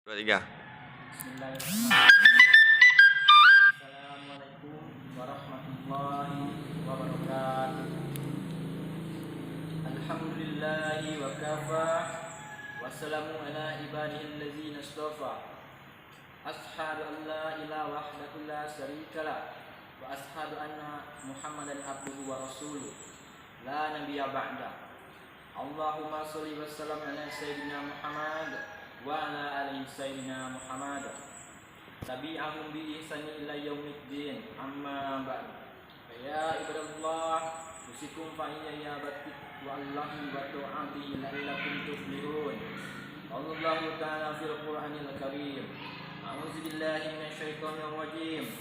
Dua, tiga. Bismillahirrahmanirrahim. Assalamualaikum warahmatullahi wabarakatuh. Alhamdulillahi wa kafa. Wassalamu ala ibadihi allazina istafa. Ashhadu an la ilaha wahdahu la syarika lah. Wa ashhadu anna Muhammadan abduhu wa rasuluh. La nabiyya ba'da. Allahumma sholli wa sallim ala sayyidina Muhammad wa ala alihi sayyidina Muhammad. Tabi'ahum bi ihsani ila yaumiddin. Amma ba'd. Ya ibadallah, usikum fa ya batik wa Allahi wa ta'atihi la'allakum tuflihun. Allahu ta'ala fil Qur'anil Karim. A'udzu billahi minasyaitonir rajim.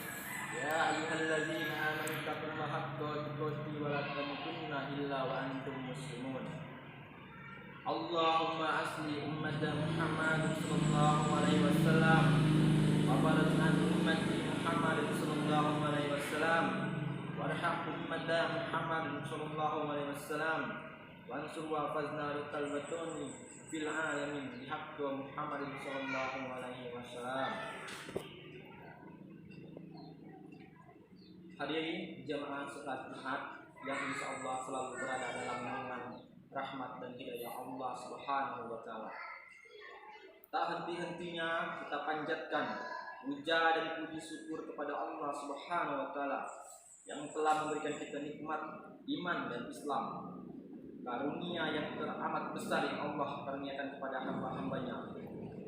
Ya ayyuhallazina amanu taqullaha haqqa tuqatih wa la tamutunna illa wa antum muslimun. Allahumma asli ummat Muhammad sallallahu alaihi wasallam wa barik an ummati Muhammad sallallahu alaihi wasallam warham ummat Muhammad sallallahu alaihi wasallam wa ansur wa fazna qalbatuni fil alamin bihaqqi Muhammad sallallahu alaihi wasallam. Hadirin jamaah salat Jumat yang insyaallah selalu berada dalam naungan rahmat dan hidayah Allah Subhanahu wa taala. Tak henti-hentinya kita panjatkan puja dan puji syukur kepada Allah Subhanahu wa taala yang telah memberikan kita nikmat iman dan Islam. Karunia yang teramat besar yang Allah karuniakan kepada hamba-hambanya.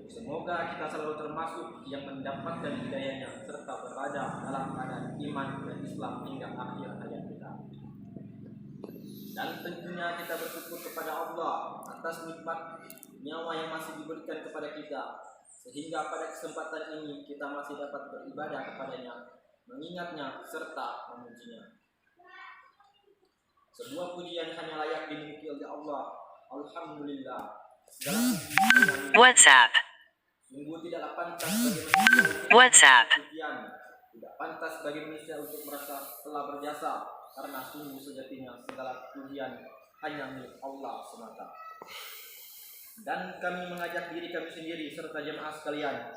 Semoga kita selalu termasuk yang mendapatkan hidayahnya serta berada dalam keadaan iman dan Islam hingga akhir hayat kita. Dan tentunya kita bersyukur kepada Allah atas nikmat nyawa yang masih diberikan kepada kita, sehingga pada kesempatan ini kita masih dapat beribadah kepadanya, mengingatnya serta memujinya. Sebuah pujian hanya layak dimiliki oleh Allah. Alhamdulillah. WhatsApp. Sungguh tidaklah pantas bagi manusia WhatsApp. pujian, tidak pantas bagi manusia untuk merasa telah berjasa, karena sungguh sejatinya segala pujian hanya milik Allah semata. Dan kami mengajak diri kami sendiri serta jemaah sekalian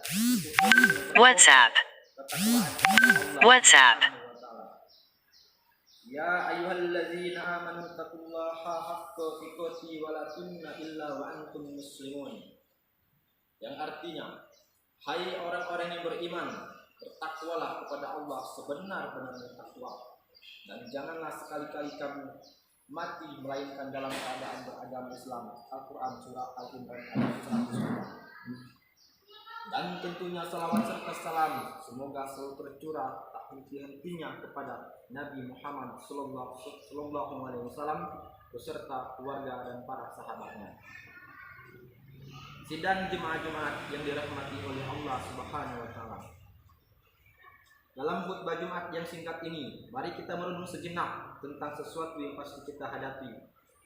WhatsApp. ketakwaan kepada Allah WhatsApp. Subhanahu wa ta'ala. Ya ayyuhallazina amanu taqullaha haqqa tuqatih wa la tamutunna illa wa antum muslimun. Yang artinya, hai orang-orang yang beriman, bertakwalah kepada Allah sebenar-benarnya takwa, dan janganlah sekali-kali kamu mati melainkan dalam keadaan beragama Islam. Al-Quran surah Al-Imran ayat 100. Dan tentunya salawat serta salam semoga selalu tercurah tak henti-hentinya kepada Nabi Muhammad sallallahu alaihi wasallam beserta keluarga dan para sahabatnya. Sidang jemaah-jemaah yang dirahmati oleh Allah Subhanahu wa taala. Dalam khutbah Jumat yang singkat ini, mari kita merenung sejenak tentang sesuatu yang pasti kita hadapi,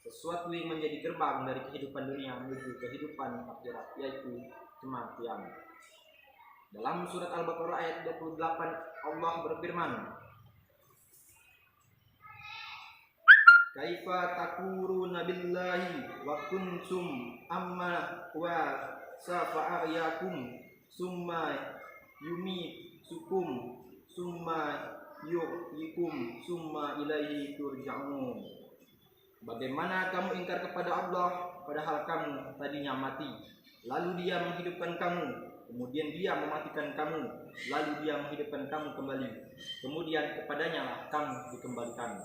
sesuatu yang menjadi gerbang dari kehidupan dunia menuju kehidupan akhirat, yaitu kematian. Dalam surat Al-Baqarah ayat 28 Allah berfirman, Kaifa takfuruna billahi wa kuntum amma wa safa'ayakum summa yumitukum summa yuhyikum summa ilaihi turja'un. Bagaimana kamu ingkar kepada Allah padahal kamu tadinya mati, lalu Dia menghidupkan kamu, kemudian Dia mematikan kamu, lalu Dia menghidupkan kamu kembali, kemudian kepadanya lah kamu dikembalikan.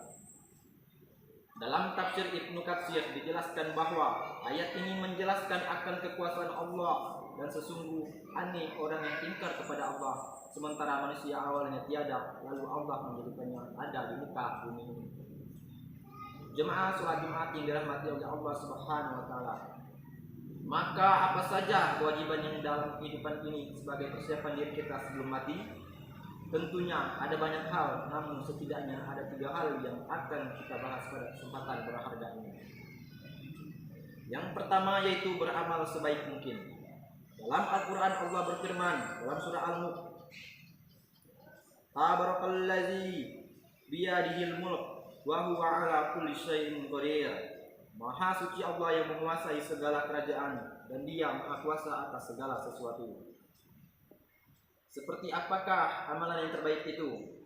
Dalam tafsir Ibnu Katsir dijelaskan bahwa ayat ini menjelaskan akan kekuasaan Allah dan sesungguh aneh orang yang ingkar kepada Allah sementara manusia awalnya tiada lalu Allah menjadikannya ada di muka bumi ini. Jemaah salat Jumat yang dirahmati oleh Allah Subhanahu wa taala. Maka apa saja kewajiban yang dalam kehidupan ini sebagai persiapan diri kita sebelum mati? Tentunya ada banyak hal, namun setidaknya ada 3 hal yang akan kita bahas pada kesempatan berharga ini. Yang pertama yaitu beramal sebaik mungkin. Dalam Al-Quran Allah berfirman dalam surah Al-Mulk, Tabarakallazi biyadihil mulk wa huwa ala kulli syai'in qadir. Maha suci Allah yang menguasai segala kerajaan dan Dia maha kuasa atas segala sesuatu. Seperti apakah amalan yang terbaik itu?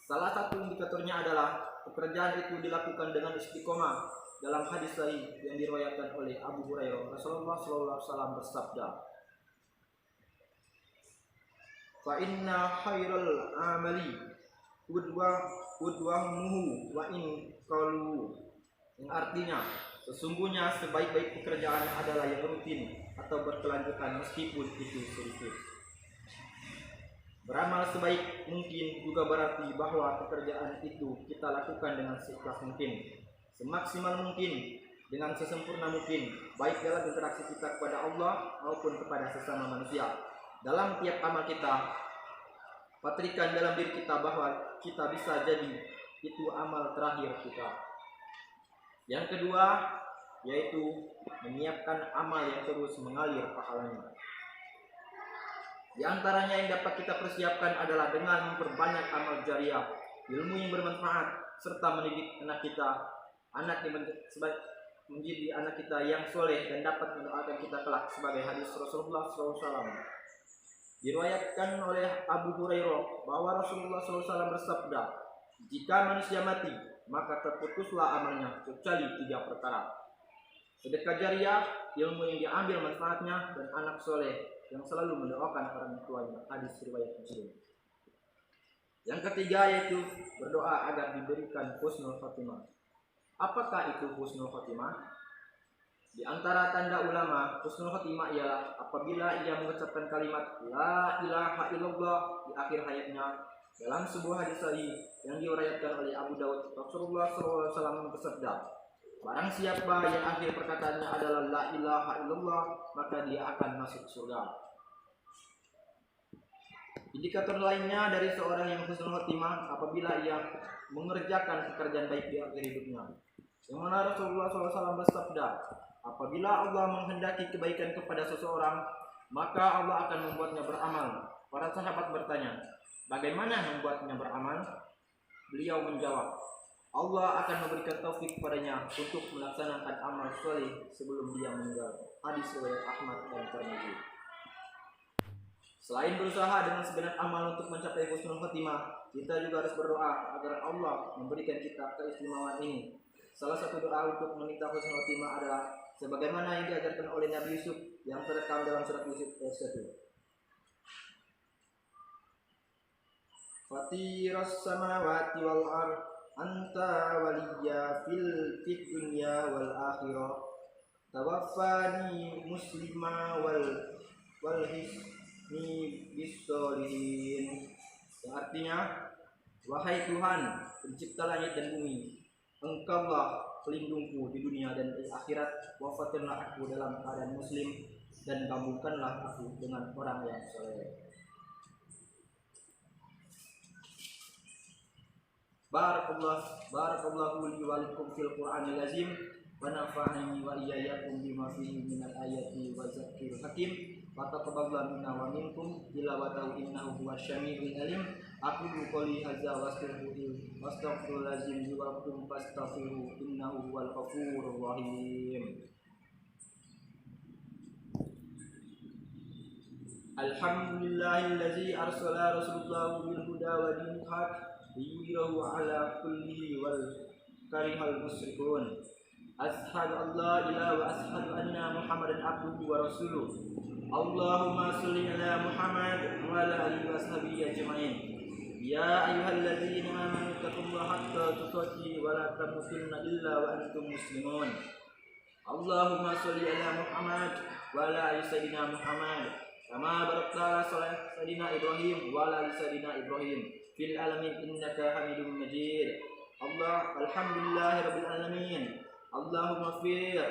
Salah satu indikatornya adalah pekerjaan itu dilakukan dengan istiqomah. Dalam hadis sahih yang diriwayatkan oleh Abu Hurairah, Rasulullah SAW bersabda, "Fa inna khairal amali udwamuhu wa in qalu." Yang artinya, sesungguhnya sebaik-baik pekerjaan adalah yang rutin atau berkelanjutan meskipun itu sedikit. Beramal sebaik mungkin juga berarti bahwa pekerjaan itu kita lakukan dengan seikhlas mungkin, semaksimal mungkin, dengan sesempurna mungkin, baik dalam interaksi kita kepada Allah maupun kepada sesama manusia. Dalam tiap amal kita, patrikan dalam diri kita bahwa kita bisa jadi itu amal terakhir kita. Yang kedua, yaitu menyiapkan amal yang terus mengalir pahalanya. Di antaranya yang dapat kita persiapkan adalah dengan memperbanyak amal jariah, ilmu yang bermanfaat, serta mendidik anak kita, menjadi anak kita yang soleh dan dapat mendoakan kita kelak, sebagai hadis Rasulullah SAW. Diriwayatkan oleh Abu Hurairah bahwa Rasulullah SAW bersabda, "Jika manusia mati, maka terputuslah amalnya kecuali 3 perkara: sedekah jariah, ilmu yang diambil manfaatnya, dan anak soleh yang selalu mendoakan orang tuanya." Hadis riwayat Muslim. Yang ketiga yaitu berdoa agar diberikan husnul khotimah. Apakah itu husnul khotimah? Di antara tanda ulama husnul khotimah ialah apabila ia mengucapkan kalimat la ilaha illallah di akhir hayatnya. Dalam sebuah hadis sahih yang diriwayatkan oleh Abu Daud, Rasulullah SAW bersabda, "Barang siapa yang akhir perkataannya adalah la ilaha illallah, maka dia akan masuk surga." Indikator lainnya dari seorang yang husnul khotimah apabila ia mengerjakan pekerjaan baik di akhir hidupnya. Yang mana Rasulullah SAW bersabda, apabila Allah menghendaki kebaikan kepada seseorang, maka Allah akan membuatnya beramal. Para sahabat bertanya, bagaimana membuatnya beramal? Beliau menjawab, Allah akan memberikan taufik kepadanya untuk melaksanakan amal soleh sebelum dia meninggal. Hadis riwayat Ahmad dan Tirmidzi. Selain berusaha dengan segenap amal untuk mencapai husnul khotimah, kita juga harus berdoa agar Allah memberikan kita keistimewaan ini. Salah satu doa untuk meminta husnul khotimah adalah sebagaimana yang diajarkan oleh Nabi Yusuf yang terekam dalam surat Yusuf ayat 1. Fatiras samawati wal ard anta waliyya fil dunya wal akhirah tawaffani muslima wal hisni bisolihin. Yang artinya, wahai Tuhan pencipta langit dan bumi, Engkaulah pelindungku di dunia dan di akhirat. Wafatkanlah aku dalam keadaan muslim dan gabungkanlah aku dengan orang yang saleh. Barakallahu li wa lakum fil Qur'anil azim wa nafa'ani wa iyyakum bima fihi minal ayati wa zakril hakim. Wa taqabbalallahu minna wa minkum tilawatahu innahu huwasyami'ul alim. Aqulu qouli hadza wa astaghfirullahal li wa lakum fastaghfiruhu innahu huwal ghafurur rahim. Alhamdulillahillazi arsala rasulahu bil huda wa dinil haq liyudhhirahu ala kulli wal karihal musyrikun. Ashhadu an la ilaha wa ashhadu anna Muhammadan abduhu wa rasuluh. Allahumma shalli ala Muhammad wa ala alihi wa sahbihi ajma'in. Ya ayyuhalladzina amanu taqullaha haqqa tuqatih wa la tamutunna illa wa antum muslimun. Allahumma shalli ala Muhammad wa ala ali sayyidina Muhammad kama barakta ala sayyidina Ibrahim wa ala ali sayyidina Ibrahim fil alamin innaka Hamidum Majid. Alhamdulillahi rabbil alamin. Allahumma fir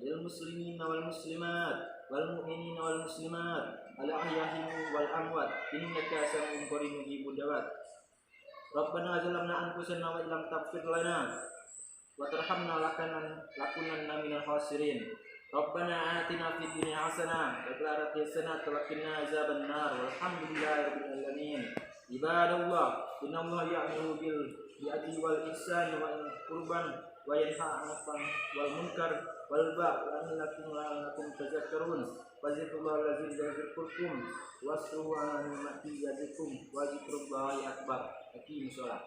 lil muslimin wal muslimat wal mu'minin wal muslimat al ahya'i wal amwat innaka sami'un qaribun mujibud da'wat. Rabbana zalamna anfusana wa illam taghfir lana wa tarhamna lakunanna minal khasirin. Rabbana atina fid dunya hasanah wa fil akhirati hasanah wa qina azaban nar. Walhamdulillahi rabbil alamin. Ibadallah, innallaha ya'muru bil adli wal ihsani wal qurban wa yanha 'anil wal munkar wal baghi la'allakum tadhakkarun. Fazilullah lazim yazkurkum wasruhu an ni'mati yazikum wa zikrullahi akbar. Aqimus shalah.